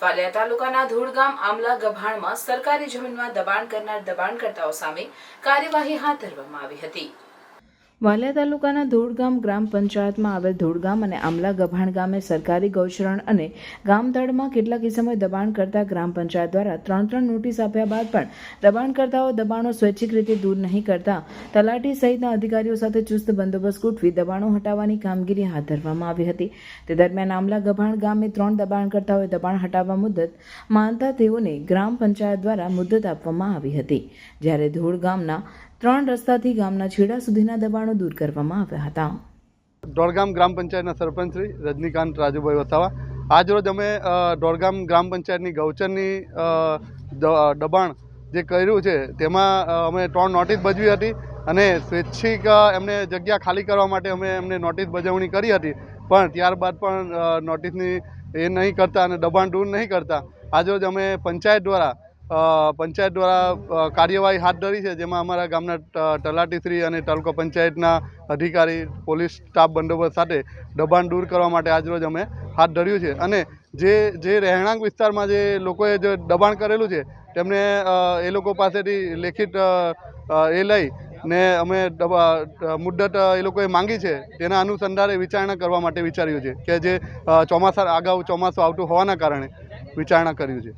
વાલિયા તાલુકાના ધૂળ ગામ આમલા ગભાણમાં સરકારી જમીનમાં દબાણ કરનાર દબાણકર્તાઓ સામે કાર્યવાહી હાથ ધરવામાં આવી હતી। વાલિયા તાલુકાના ધૂળ ગામ ગ્રામ પંચાયતમાં આવેલ ધૂળ ગામ અને આમલા ગભાણ ગામે સરકારી ગૌચરણ અને ગામતળમાં કેટલાક સમય દબાણ કરતા ગ્રામ પંચાયત દ્વારા ત્રણ નોટિસ આપ્યા બાદ પણ દબાણકર્તાઓ દબાણો સ્વૈચ્છિક રીતે દૂર નહીં કરતા તલાટી સહિતના અધિકારીઓ સાથે ચુસ્ત બંદોબસ્ત ગોઠવી દબાણો હટાવવાની કામગીરી હાથ ધરવામાં આવી હતી। તે દરમિયાન આમલા ગભાણ ગામે 3 દબાણકર્તાઓએ દબાણ હટાવવા મુદત માનતા તેઓને ગ્રામ પંચાયત દ્વારા મુદત આપવામાં આવી હતી, જ્યારે ધૂળ ગામના 3 રસ્તાથી ગામના છેડા સુધીના દબાણો દૂર કરવામાં આવ્યા હતા। દોડગામ ગ્રામ પંચાયતના સરપંચ શ્રી રજનીકાંત રાજુભાઈ વસાવા આજરોજ અમે દોડગામ ગ્રામ પંચાયતની ગૌચરની દબાણ જે કર્યું છે તેમાં અમે 3 નોટિસ બજાવી હતી અને સ્વૈચ્છિક એમને જગ્યા ખાલી કરવા માટે અમે એમને નોટિસ બજાવણી કરી હતી, પણ ત્યારબાદ પણ નોટિસની એ નહીં કરતા અને દબાણ દૂર નહીં કરતા આજરોજ અમે પંચાયત દ્વારા કાર્યવાહી હાથ ધરી છે, જેમાં અમારા ગામના તલાટીશ્રી અને તાલુકા પંચાયતના અધિકારી પોલીસ સ્ટાફ બંદોબસ્ત સાથે દબાણ દૂર કરવા માટે આજરોજ અમે હાથ ધર્યું છે। અને જે રહેણાંક વિસ્તારમાં જે લોકોએ જે દબાણ કરેલું છે તેમને એ લોકો પાસેથી લેખિત એ લઈ ને અમે મુદ્દત એ લોકોએ માંગી છે, તેના અનુસંધાને વિચારણા કરવા માટે વિચાર્યું છે કે જે ચોમાસું આવતું હોવાના કારણે વિચારણા કર્યું છે।